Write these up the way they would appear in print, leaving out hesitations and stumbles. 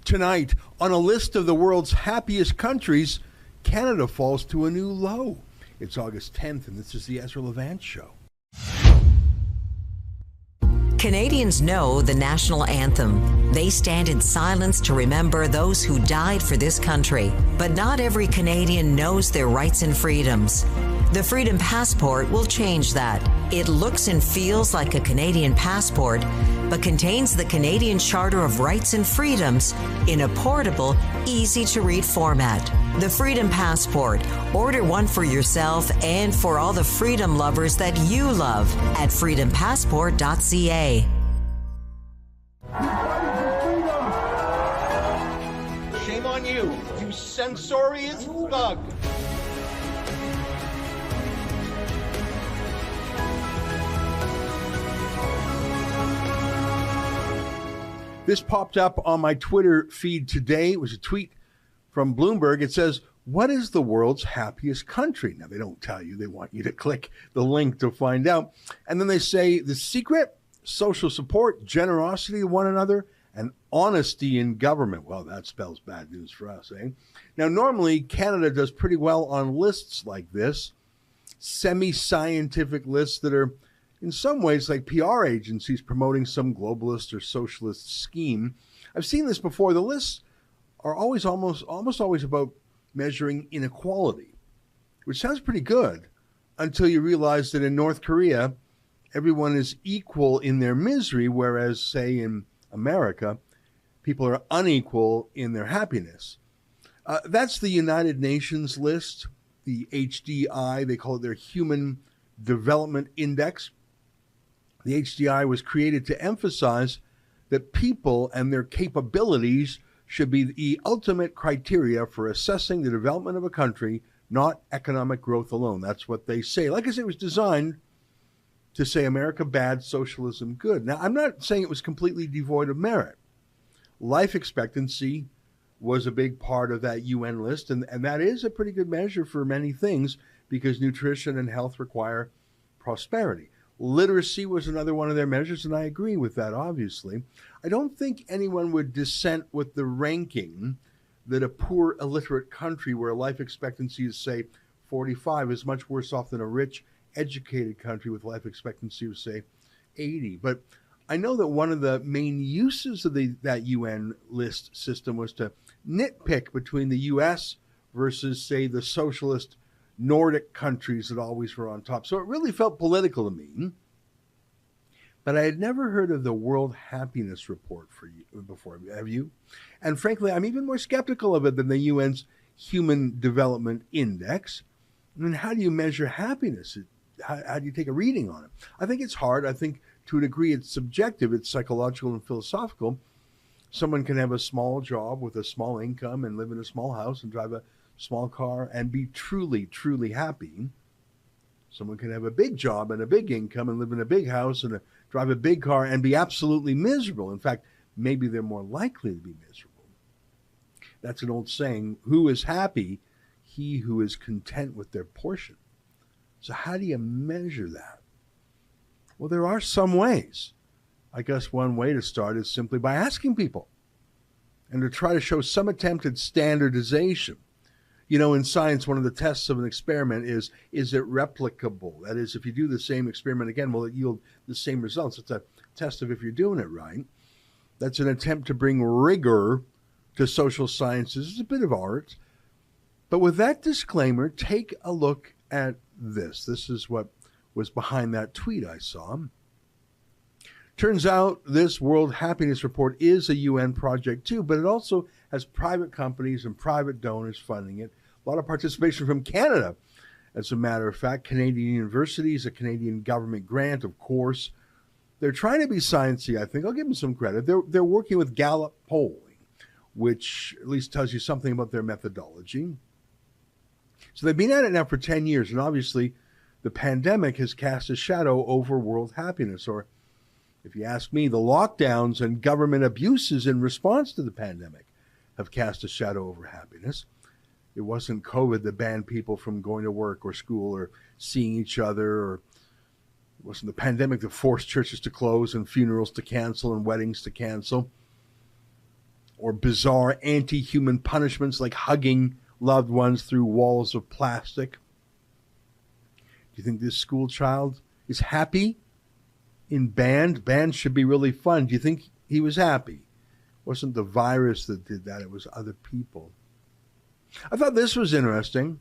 Tonight, on a list of the world's happiest countries, Canada falls to a new low. It's August 10th, and this is the Ezra Levant Show. Canadians know the national anthem. They stand in silence to remember those who died for this country. But not every Canadian knows their rights and freedoms. The Freedom Passport will change that. It looks and feels like a Canadian passport, but contains the Canadian Charter of Rights and Freedoms in a portable, easy-to-read format. The Freedom Passport. Order one for yourself and for all the freedom lovers that you love at freedompassport.ca. Shame on you, you censorious thug. This popped up on my Twitter feed today. It was a tweet from Bloomberg. It says, what is the world's happiest country? Now, they don't tell you. They want you to click the link to find out. And then they say the secret, social support, generosity to one another, and honesty in government. Well, that spells bad news for us, eh? Now, normally, Canada does pretty well on lists like this, semi-scientific lists that are in some ways like PR agencies promoting some globalist or socialist scheme. I've seen this before. The lists are almost always about measuring inequality, which sounds pretty good until you realize that in North Korea, everyone is equal in their misery, whereas, say, in America, people are unequal in their happiness. That's the United Nations list, the HDI. They call it their Human Development Index. The HDI was created to emphasize that people and their capabilities should be the ultimate criteria for assessing the development of a country, not economic growth alone. That's what they say. Like I said, it was designed to say America bad, socialism good. Now, I'm not saying it was completely devoid of merit. Life expectancy was a big part of that UN list, and that is a pretty good measure for many things because nutrition and health require prosperity. Literacy was another one of their measures, and I agree with that, obviously. I don't think anyone would dissent with the ranking that a poor, illiterate country where life expectancy is, say, 45 is much worse off than a rich, educated country with life expectancy of, say, 80. But I know that one of the main uses of that UN list system was to nitpick between the U.S. versus, say, the socialist Nordic countries that always were on top. So it really felt political to me. But I had never heard of the World Happiness Report before. Have you? And frankly, I'm even more skeptical of it than the UN's Human Development Index. I mean, how do you measure happiness? How do you take a reading on it? I think it's hard. I think to a degree it's subjective. It's psychological and philosophical. Someone can have a small job with a small income and live in a small house and drive a small car and be truly, truly happy. Someone can have a big job and a big income and live in a big house and drive a big car and be absolutely miserable. In fact, maybe they're more likely to be miserable. That's an old saying, who is happy? He who is content with their portion. So how do you measure that? Well, there are some ways. I guess one way to start is simply by asking people and to try to show some attempt at standardization. You know, in science, one of the tests of an experiment is it replicable? That is, if you do the same experiment again, will it yield the same results? It's a test of if you're doing it right. That's an attempt to bring rigor to social sciences. It's a bit of art. But with that disclaimer, take a look at this. This is what was behind that tweet I saw. Turns out this World Happiness Report is a UN project too, but it also has private companies and private donors funding it. A lot of participation from Canada, as a matter of fact. Canadian universities, a Canadian government grant, of course. They're trying to be sciencey, I think. I'll give them some credit. They're working with Gallup polling, which at least tells you something about their methodology. So they've been at it now for 10 years, and obviously the pandemic has cast a shadow over world happiness, or if you ask me, the lockdowns and government abuses in response to the pandemic have cast a shadow over happiness. It wasn't COVID that banned people from going to work or school or seeing each other, or it wasn't the pandemic that forced churches to close and funerals to cancel and weddings to cancel. or bizarre anti-human punishments like hugging loved ones through walls of plastic. Do you think this school child is happy in band? Band should be really fun. Do you think he was happy? It wasn't the virus that did that. It was other people. I thought this was interesting.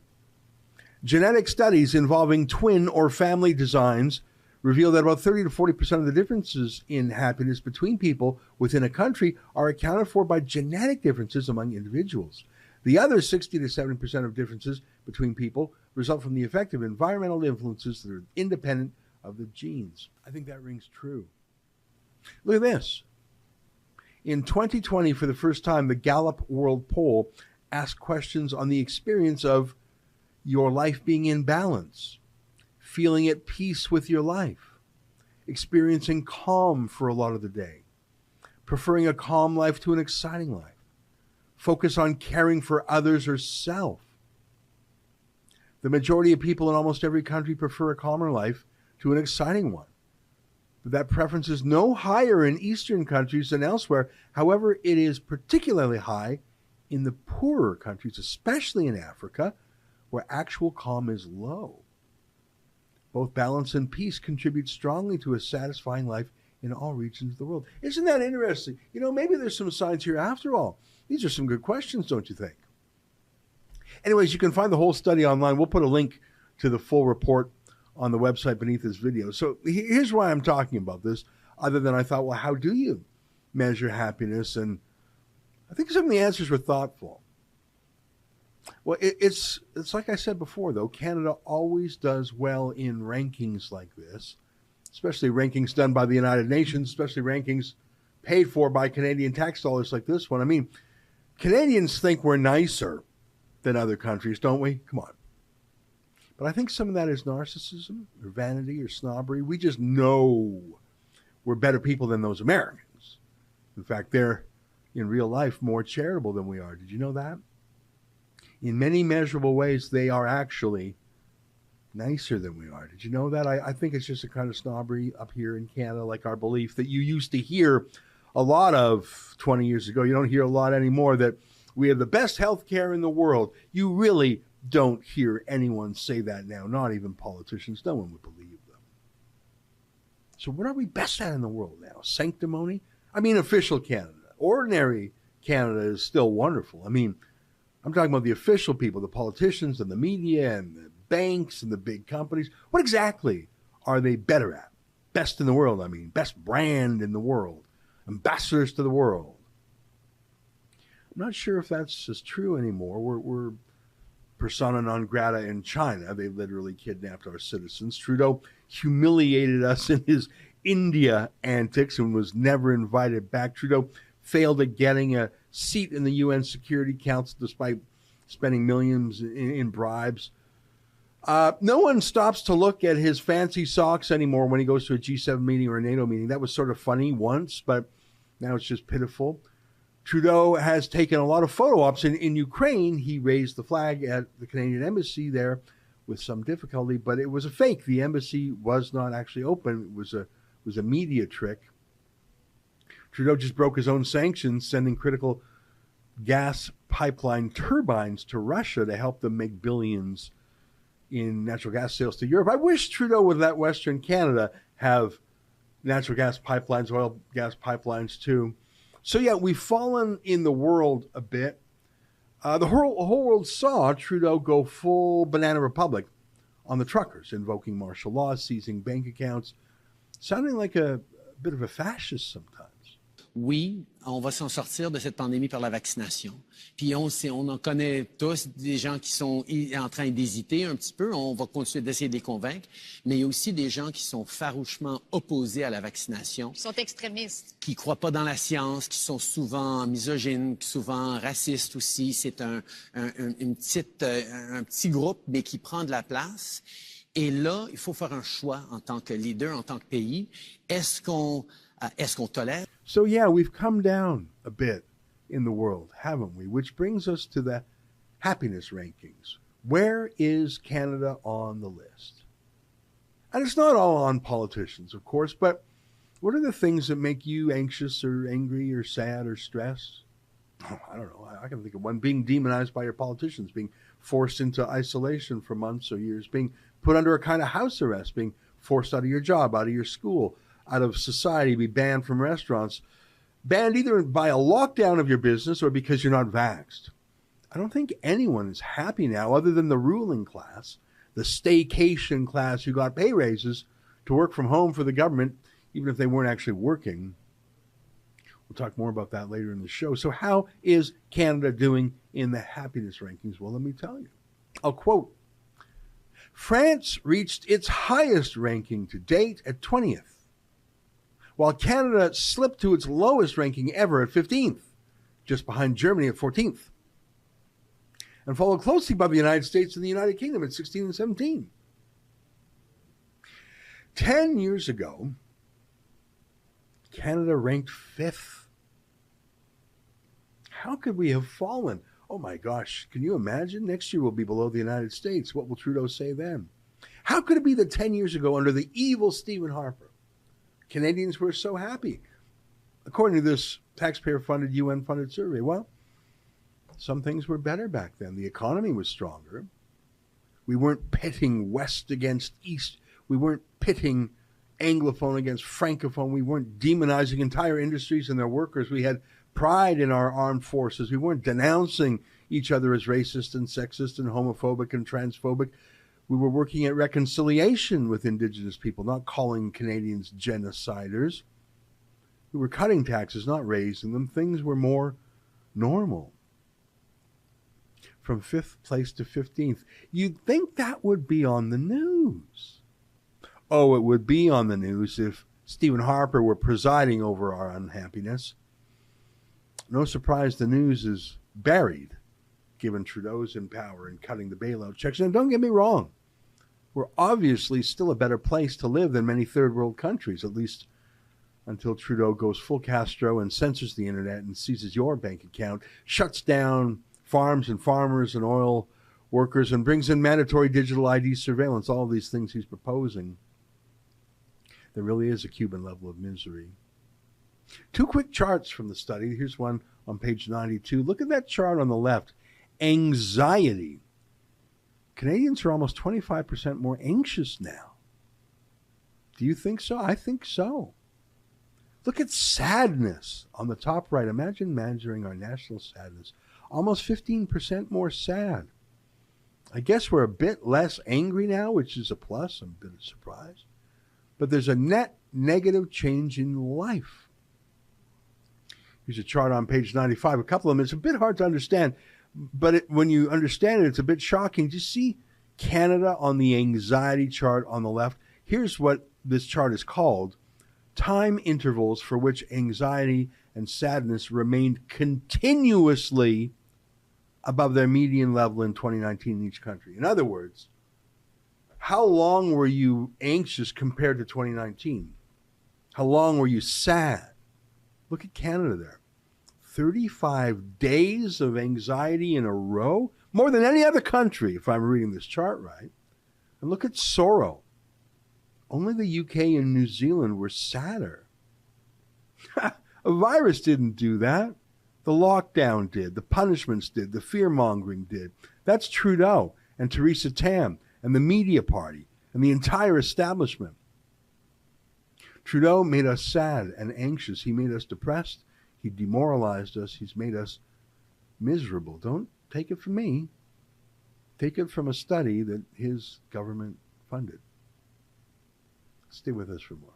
Genetic studies involving twin or family designs reveal that about 30 to 40% of the differences in happiness between people within a country are accounted for by genetic differences among individuals. The other 60 to 70% of differences between people result from the effect of environmental influences that are independent of the genes. I think that rings true. Look at this. In 2020, for the first time, the Gallup World Poll asked questions on the experience of your life being in balance, feeling at peace with your life, experiencing calm for a lot of the day, preferring a calm life to an exciting life, focus on caring for others or self. The majority of people in almost every country prefer a calmer life to an exciting one. But that preference is no higher in Eastern countries than elsewhere. However, it is particularly high in the poorer countries, especially in Africa, where actual calm is low. Both balance and peace contribute strongly to a satisfying life in all regions of the world. Isn't that interesting? You know, maybe there's some signs here after all. These are some good questions, don't you think? Anyways, you can find the whole study online. We'll put a link to the full report on the website beneath this video. So here's why I'm talking about this, other than I thought, well, how do you measure happiness? And I think some of the answers were thoughtful. Well, it's like I said before, though, Canada always does well in rankings like this, especially rankings done by the United Nations, especially rankings paid for by Canadian tax dollars like this one. I mean, Canadians think we're nicer than other countries, don't we? Come on. But I think some of that is narcissism or vanity or snobbery. We just know we're better people than those Americans. In fact, they're, in real life, more charitable than we are. Did you know that? In many measurable ways, they are actually nicer than we are. Did you know that? I think it's just a kind of snobbery up here in Canada, like our belief that you used to hear a lot of 20 years ago. You don't hear a lot anymore, that we have the best health care in the world. You really don't hear anyone say that now, not even politicians. No one would believe them. So what are we best at in the world now? Sanctimony? I mean, official Canada. Ordinary Canada is still wonderful. I mean, I'm talking about the official people, the politicians and the media and the banks and the big companies. What exactly are they better at? Best in the world, I mean. Best brand in the world. Ambassadors to the world. I'm not sure if that's as true anymore. We're persona non grata in China. They literally kidnapped our citizens. Trudeau humiliated us in his India antics and was never invited back. Trudeau failed at getting a seat in the UN Security Council despite spending millions in bribes. No one stops to look at his fancy socks anymore when he goes to a G7 meeting or a NATO meeting. That was sort of funny once, but now it's just pitiful. Trudeau has taken a lot of photo ops in Ukraine. He raised the flag at the Canadian embassy there with some difficulty, but it was a fake. The embassy was not actually open. It was a media trick. Trudeau just broke his own sanctions, sending critical gas pipeline turbines to Russia to help them make billions in natural gas sales to Europe. I wish Trudeau would let Western Canada have natural gas pipelines, oil gas pipelines too. So yeah, we've fallen in the world a bit. The whole world saw Trudeau go full banana republic on the truckers, invoking martial law, seizing bank accounts, sounding like a bit of a fascist sometimes. Oui, on va s'en sortir de cette pandémie par la vaccination. Puis on en connaît tous des gens qui sont en train d'hésiter un petit peu. On va continuer d'essayer de les convaincre. Mais il y a aussi des gens qui sont farouchement opposés à la vaccination. Qui sont extrémistes. Qui ne croient pas dans la science, qui sont souvent misogynes, souvent racistes aussi. C'est un petit groupe, mais qui prend de la place. Et là, il faut faire un choix en tant que leader, en tant que pays. Est-ce qu'on tolère? So yeah, we've come down a bit in the world, haven't we? Which brings us to the happiness rankings. Where is Canada on the list? And it's not all on politicians, of course, but what are the things that make you anxious or angry or sad or stressed? I don't know. I can think of one: being demonized by your politicians, being forced into isolation for months or years, being put under a kind of house arrest, being forced out of your job, out of your school, out of society, be banned from restaurants, banned either by a lockdown of your business or because you're not vaxxed. I don't think anyone is happy now other than the ruling class, the staycation class who got pay raises to work from home for the government, even if they weren't actually working. We'll talk more about that later in the show. So how is Canada doing in the happiness rankings? Well, let me tell you. I'll quote, France reached its highest ranking to date at 20th, while Canada slipped to its lowest ranking ever at 15th, just behind Germany at 14th, and followed closely by the United States and the United Kingdom at 16 and 17. 10 years ago, Canada ranked 5th. How could we have fallen? Oh my gosh, can you imagine? Next year we'll be below the United States. What will Trudeau say then? How could it be that 10 years ago, under the evil Stephen Harper, Canadians were so happy? According to this taxpayer-funded, UN-funded survey, well, some things were better back then. The economy was stronger. We weren't pitting West against East. We weren't pitting Anglophone against Francophone. We weren't demonizing entire industries and their workers. We had pride in our armed forces. We weren't denouncing each other as racist and sexist and homophobic and transphobic. We were working at reconciliation with Indigenous people, not calling Canadians genociders. We were cutting taxes, not raising them. Things were more normal. From 5th place to 15th. You'd think that would be on the news. Oh, it would be on the news if Stephen Harper were presiding over our unhappiness. No surprise the news is buried, given Trudeau's in power and cutting the bailout checks. And don't get me wrong, we're obviously still a better place to live than many third world countries, at least until Trudeau goes full Castro and censors the internet and seizes your bank account, shuts down farms and farmers and oil workers, and brings in mandatory digital ID surveillance, all of these things he's proposing. There really is a Cuban level of misery. 2 quick charts from the study. Here's one on page 92. Look at that chart on the left. Anxiety. Canadians are almost 25% more anxious now. Do you think so? I think so. Look at sadness on the top right. Imagine measuring our national sadness. Almost 15% more sad. I guess we're a bit less angry now, which is a plus. I'm a bit surprised. But there's a net negative change in life. Here's a chart on page 95. A couple of them. It's a bit hard to understand, but when you understand it, it's a bit shocking. Do you see Canada on the anxiety chart on the left? Here's what this chart is called: time intervals for which anxiety and sadness remained continuously above their median level in 2019 in each country. In other words, how long were you anxious compared to 2019? How long were you sad? Look at Canada there. 35 days of anxiety in a row, more than any other country, if I'm reading this chart right. And look at sorrow. Only the UK and New Zealand were sadder. A virus didn't do that. The lockdown did. The punishments did. The fear-mongering did. That's Trudeau and Theresa Tam and the media party and the entire establishment. Trudeau made us sad and anxious. He made us depressed. He demoralized us. He's made us miserable. Don't take it from me. Take it from a study that his government funded. Stay with us for more.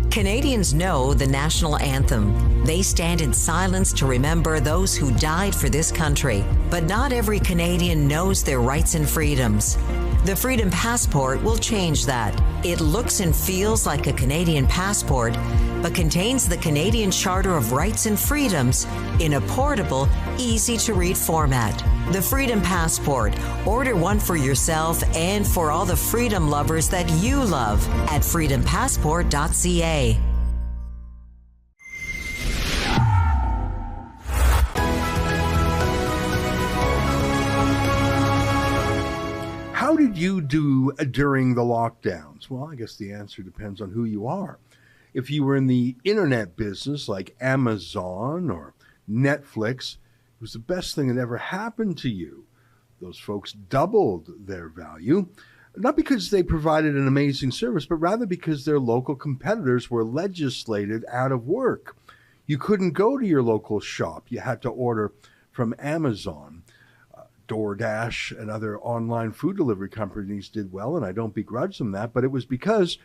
Canadians know the national anthem. They stand in silence to remember those who died for this country. But not every Canadian knows their rights and freedoms. The Freedom Passport will change that. It looks and feels like a Canadian passport, but contains the Canadian Charter of Rights and Freedoms in a portable, easy-to-read format. The Freedom Passport. Order one for yourself and for all the freedom lovers that you love at freedompassport.ca. How did did you do during the lockdowns? Well, I guess the answer depends on who you are. If you were in the internet business like Amazon or Netflix, it was the best thing that ever happened to you. Those folks doubled their value, not because they provided an amazing service, but rather because their local competitors were legislated out of work. You couldn't go to your local shop. You had to order from Amazon. DoorDash and other online food delivery companies did well, and I don't begrudge them that, but it was because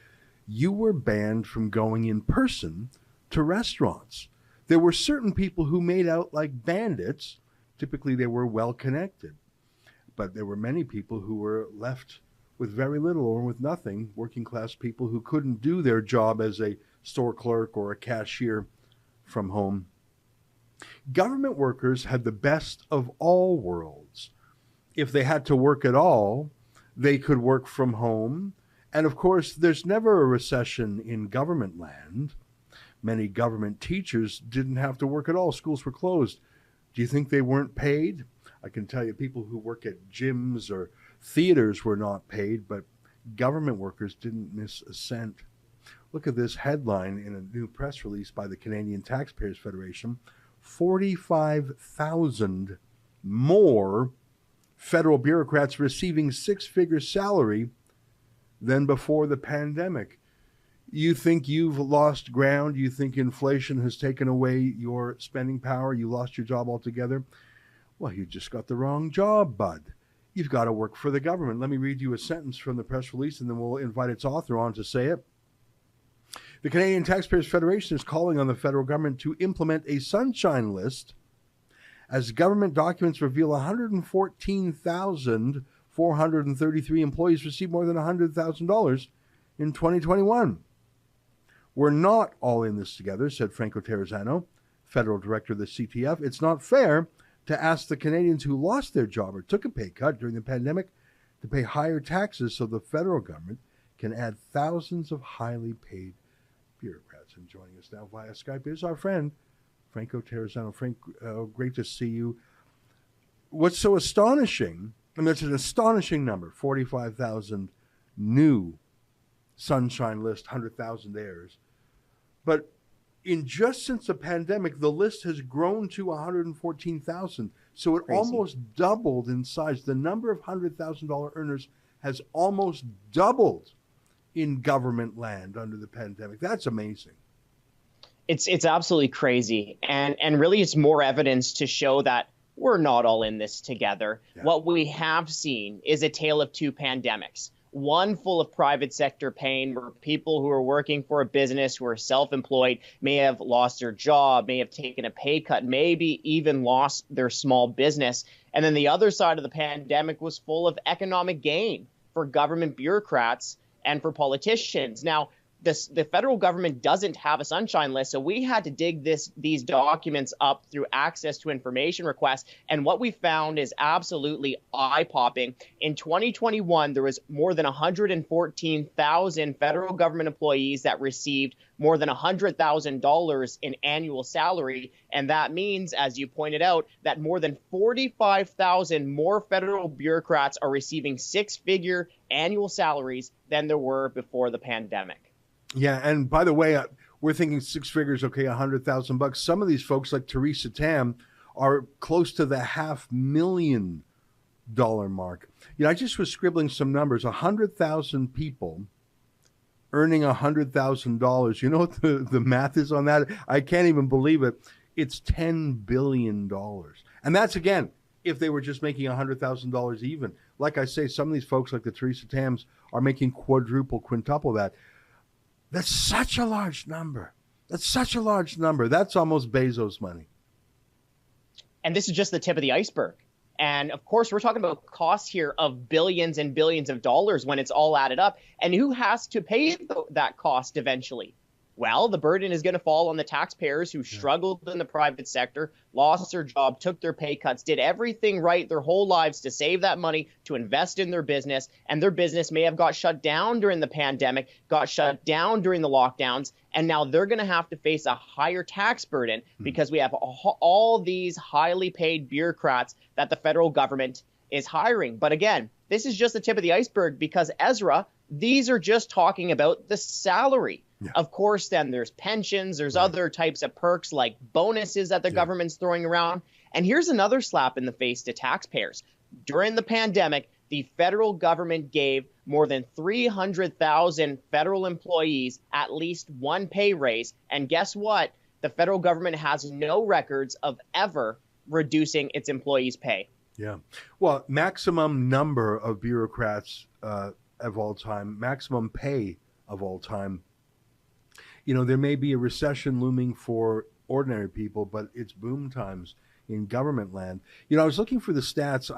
you were banned from going in person to restaurants. There were certain people who made out like bandits. Typically, they were well-connected. But there were many people who were left with very little or with nothing, working-class people who couldn't do their job as a store clerk or a cashier from home. Government workers had the best of all worlds. If they had to work at all, they could work from home. And of course, there's never a recession in government land. Many government teachers didn't have to work at all. Schools were closed. Do you think they weren't paid? I can tell you people who work at gyms or theaters were not paid, but government workers didn't miss a cent. Look at this headline in a new press release by the Canadian Taxpayers Federation. 45,000 more federal bureaucrats receiving six-figure salary than before the pandemic. You think you've lost ground? You think inflation has taken away your spending power? You lost your job altogether? Well, you just got the wrong job, bud. You've got to work for the government. Let me read you a sentence from the press release, and then we'll invite its author on to say it. The Canadian Taxpayers Federation is calling on the federal government to implement a sunshine list as government documents reveal 114,433 employees received more than $100,000 in 2021. We're not all in this together, said Franco Terrazzano, federal director of the CTF. It's not fair to ask the Canadians who lost their job or took a pay cut during the pandemic to pay higher taxes so the federal government can add thousands of highly paid bureaucrats. And joining us now via Skype is our friend, Franco Terrazzano. Frank, great to see you. What's so astonishing, I mean, it's an astonishing number, 45,000 new sunshine list, 100,000 heirs. But in just since the pandemic, the list has grown to 114,000. So it almost doubled in size. The number of $100,000 earners has almost doubled in government land under the pandemic. That's amazing. It's absolutely crazy. And really it's more evidence to show that we're not all in this together. Yeah. What we have seen is a tale of two pandemics. One full of private sector pain, where people who are working for a business, who are self-employed, may have lost their job, may have taken a pay cut, maybe even lost their small business. And then the other side of the pandemic was full of economic gain for government bureaucrats and for politicians. Now, the federal government doesn't have a sunshine list, so we had to dig these documents up through access to information requests. And what we found is absolutely eye-popping. In 2021, there was more than 114,000 federal government employees that received more than $100,000 in annual salary. And that means, as you pointed out, that more than 45,000 more federal bureaucrats are receiving six-figure annual salaries than there were before the pandemic. Yeah, and by the way, we're thinking six figures, okay, $100,000. Some of these folks, like Teresa Tam, are close to the $500,000 mark. You know, I just was scribbling some numbers. 100,000 people earning $100,000. You know what the math is on that? I can't even believe it. It's $10 billion. And that's, again, if they were just making $100,000 even. Like I say, some of these folks, like the Teresa Tams, are making quadruple, quintuple that. That's such a large number. That's such a large number. That's almost Bezos money. And this is just the tip of the iceberg. And of course, we're talking about costs here of billions and billions of dollars when it's all added up. And who has to pay that cost eventually? Well, the burden is going to fall on the taxpayers who struggled in the private sector, lost their job, took their pay cuts, did everything right their whole lives to save that money, to invest in their business. And their business may have got shut down during the pandemic, got shut down during the lockdowns. And now they're going to have to face a higher tax burden because we have all these highly paid bureaucrats that the federal government is hiring. But again, this is just the tip of the iceberg because, Ezra, these are just talking about the salary. Yeah. Of course, then there's pensions, there's other types of perks like bonuses that the government's throwing around. And here's another slap in the face to taxpayers. During the pandemic, the federal government gave more than 300,000 federal employees at least one pay raise. And guess what? The federal government has no records of ever reducing its employees' pay. Yeah. Well, maximum number of bureaucrats of all time, maximum pay of all time. You know, there may be a recession looming for ordinary people, but it's boom times in government land. You know, I was looking for the stats.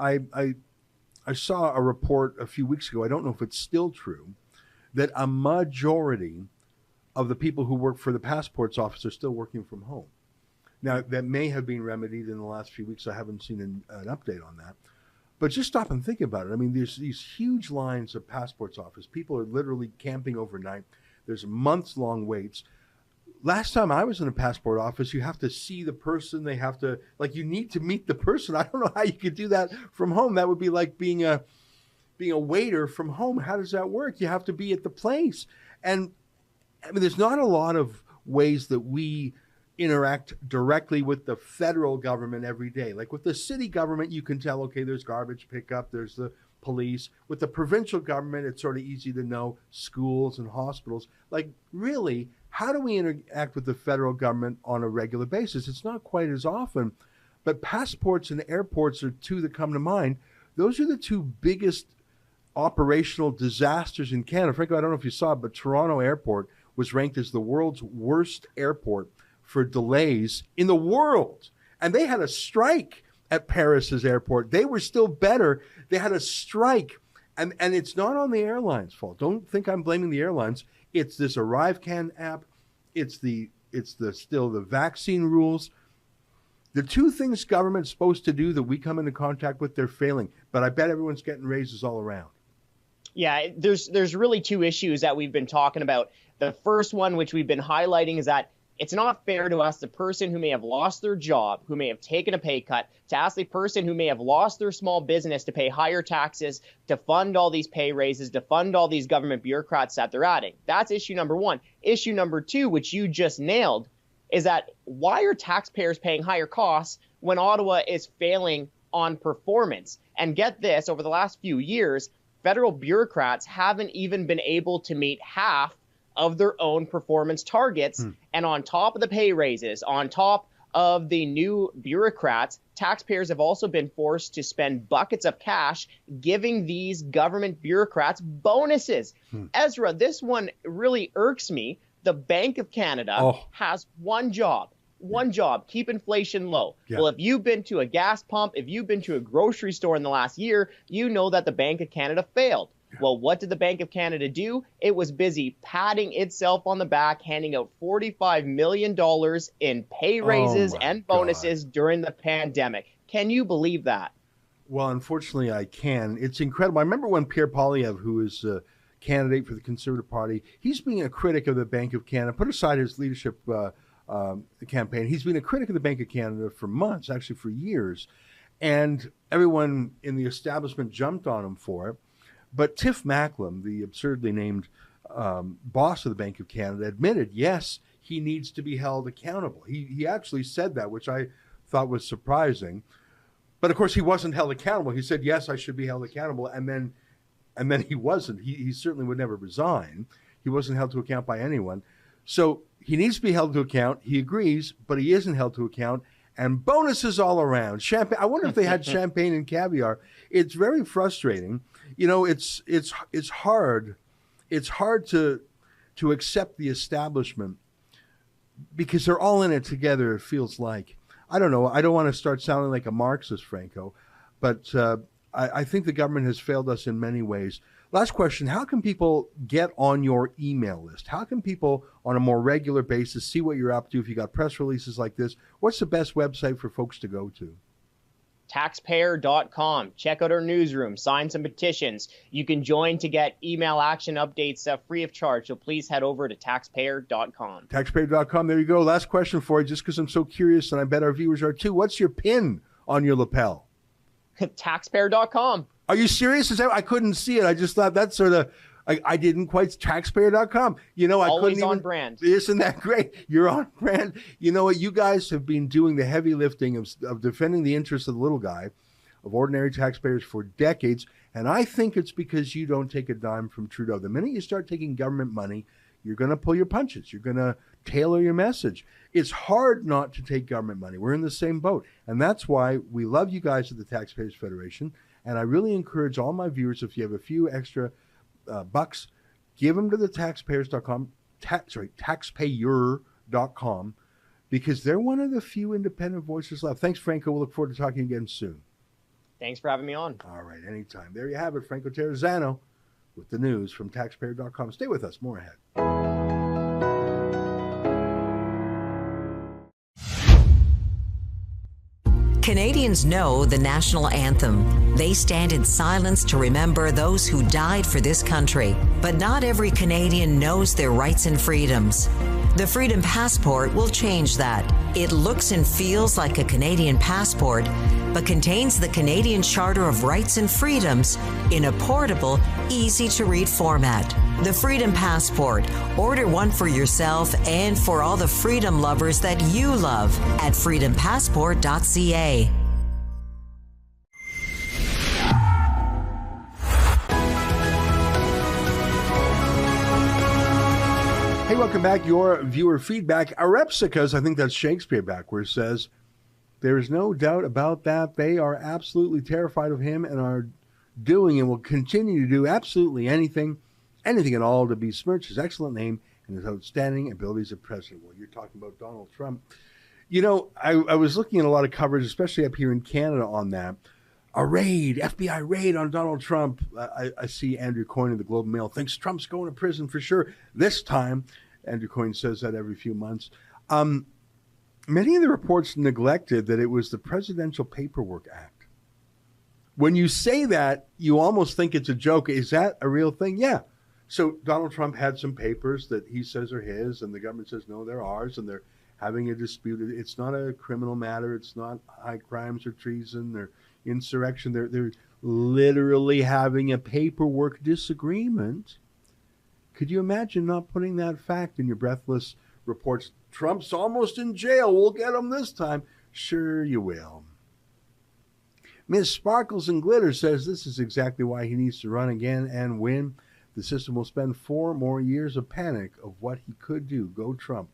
I saw a report a few weeks ago, I don't know if it's still true, that a majority of the people who work for the passports office are still working from home. Now, that may have been remedied in the last few weeks. I haven't seen an update on that. But just stop and think about it. I mean, there's these huge lines of passports office. People are literally camping overnight. There's months-long waits. Last time I was in a passport office, you have to see the person. They have to, like, you need to meet the person. I don't know how you could do that from home. That would be like being a waiter from home. How does that work? You have to be at the place. And, I mean, there's not a lot of ways that we interact directly with the federal government every day. Like with the city government, you can tell, okay, there's garbage pickup, there's the police. With the provincial government, it's sort of easy to know schools and hospitals. Like, really, how do we interact with the federal government on a regular basis? It's not quite as often, but passports and airports are two that come to mind. Those are the two biggest operational disasters in Canada. Frankly, I don't know if you saw it, but Toronto Airport was ranked as the world's worst airport for delays in the world. And they had a strike at Paris's airport. They were still better. They had a strike. And it's not on the airlines' fault. Don't think I'm blaming the airlines. It's this ArriveCan app. It's still the vaccine rules. The two things government's supposed to do that we come into contact with, they're failing. But I bet everyone's getting raises all around. Yeah, there's really two issues that we've been talking about. The first one, which we've been highlighting, is that it's not fair to ask the person who may have lost their job, who may have taken a pay cut, to ask the person who may have lost their small business to pay higher taxes, to fund all these pay raises, to fund all these government bureaucrats that they're adding. That's issue number one. Issue number two, which you just nailed, is that why are taxpayers paying higher costs when Ottawa is failing on performance? And get this, over the last few years, federal bureaucrats haven't even been able to meet half of their own performance targets. And on top of the pay raises, on top of the new bureaucrats, taxpayers have also been forced to spend buckets of cash giving these government bureaucrats bonuses. Ezra, this one really irks me. The Bank of Canada has one job, keep inflation low. Yeah. Well, if you've been to a gas pump, if you've been to a grocery store in the last year, you know that the Bank of Canada failed. Well, what did the Bank of Canada do? It was busy patting itself on the back, handing out $45 million in pay raises and bonuses during the pandemic. Can you believe that? Well, unfortunately, I can. It's incredible. I remember when Pierre Poilievre, who is a candidate for the Conservative Party, he's being a critic of the Bank of Canada. Put aside his leadership campaign. He's been a critic of the Bank of Canada for months, actually for years. And everyone in the establishment jumped on him for it. But Tiff Macklem, the absurdly named boss of the Bank of Canada, admitted, yes, he needs to be held accountable. He actually said that, which I thought was surprising. But of course, he wasn't held accountable. He said, yes, I should be held accountable. And then he wasn't. He certainly would never resign. He wasn't held to account by anyone. So he needs to be held to account. He agrees, but he isn't held to account. And bonuses all around. Champagne. I wonder if they had champagne and caviar. It's very frustrating. You know, it's hard. It's hard to accept the establishment because they're all in it together. It feels like. I don't know. I don't want to start sounding like a Marxist, Franco, but I think the government has failed us in many ways. Last question. How can people get on your email list? How can people on a more regular basis see what you're up to if you got press releases like this? What's the best website for folks to go to? Taxpayer.com. Check out our newsroom. Sign some petitions. You can join to get email action updates free of charge. So please head over to taxpayer.com. Taxpayer.com. There you go. Last question for you, just because I'm so curious, and I bet our viewers are too. What's your pin on your lapel? Taxpayer.com. Are you serious? I couldn't see it. I just thought that's sort of, I didn't quite, taxpayer.com. I Always couldn't on even, brand. Isn't that great? You're on brand. You know what? You guys have been doing the heavy lifting of defending the interests of the little guy, of ordinary taxpayers for decades. And I think it's because you don't take a dime from Trudeau. The minute you start taking government money, you're going to pull your punches. You're going to tailor your message. It's hard not to take government money. We're in the same boat. And that's why we love you guys at the Taxpayers Federation. And I really encourage all my viewers, if you have a few extra bucks, give them to the taxpayers.com, taxpayer.com, because they're one of the few independent voices left. Thanks, Franco. We'll look forward to talking again soon. Thanks for having me on. All right, anytime. There you have it, Franco Terrazzano with the news from taxpayer.com. Stay with us. More ahead. Canadians know the national anthem. They stand in silence to remember those who died for this country. But not every Canadian knows their rights and freedoms. The Freedom Passport will change that. It looks and feels like a Canadian passport, but contains the Canadian Charter of Rights and Freedoms in a portable, easy-to-read format. The Freedom Passport. Order one for yourself and for all the freedom lovers that you love at freedompassport.ca. Hey, welcome back. Your viewer feedback. Arepsicas, I think that's Shakespeare backwards, says, there is no doubt about that. They are absolutely terrified of him and are doing and will continue to do absolutely anything at all to besmirch his excellent name and his outstanding abilities as president. Well, you're talking about Donald Trump. I was looking at a lot of coverage, especially up here in Canada, on that. A raid, FBI raid on Donald Trump. I see Andrew Coyne of the Globe and Mail thinks Trump's going to prison for sure this time. Andrew Coyne says that every few months. Many of the reports neglected that it was the Presidential Paperwork Act. When you say that, you almost think it's a joke. Is that a real thing? Yeah. So Donald Trump had some papers that he says are his, and the government says, no, they're ours, and they're having a dispute. It's not a criminal matter. It's not high crimes or treason or insurrection. They're literally having a paperwork disagreement. Could you imagine not putting that fact in your breathless reports? Trump's almost in jail. We'll get him this time. Sure you will. Miss Sparkles and Glitter says this is exactly why he needs to run again and win. The system will spend 4 more years of panic of what he could do. Go Trump.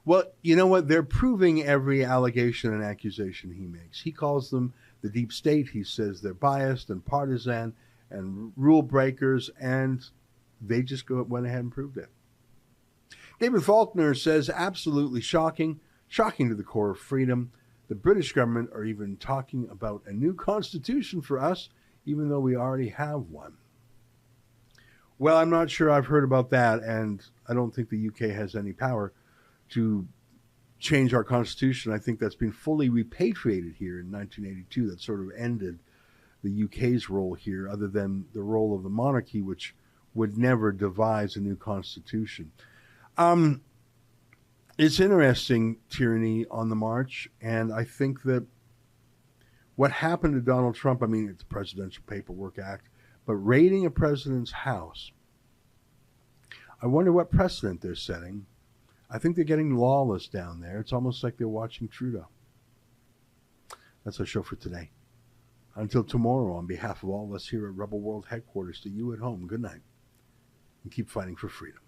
Well, you know what? They're proving every allegation and accusation he makes. He calls them the deep state. He says they're biased and partisan and rule breakers, and they just went ahead and proved it. David Faulkner says, absolutely shocking to the core of freedom. The British government are even talking about a new constitution for us, even though we already have one. Well, I'm not sure I've heard about that, and I don't think the UK has any power to change our constitution. I think that's been fully repatriated here in 1982. That sort of ended the UK's role here, other than the role of the monarchy, which would never devise a new constitution. It's interesting, tyranny on the march, and I think that what happened to Donald Trump, I mean, it's the Presidential Paperwork Act, but raiding a president's house, I wonder what precedent they're setting. I think they're getting lawless down there. It's almost like they're watching Trudeau. That's our show for today. Until tomorrow, on behalf of all of us here at Rebel World Headquarters, to you at home, good night, and keep fighting for freedom.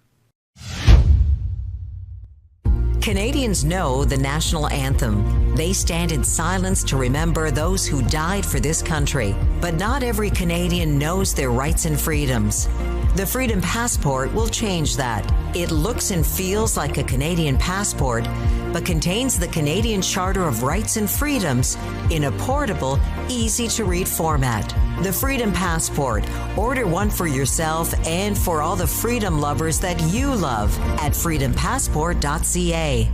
Canadians know the national anthem. They stand in silence to remember those who died for this country. But not every Canadian knows their rights and freedoms. The Freedom Passport will change that. It looks and feels like a Canadian passport, but contains the Canadian Charter of Rights and Freedoms in a portable, easy-to-read format. The Freedom Passport. Order one for yourself and for all the freedom lovers that you love at freedompassport.ca.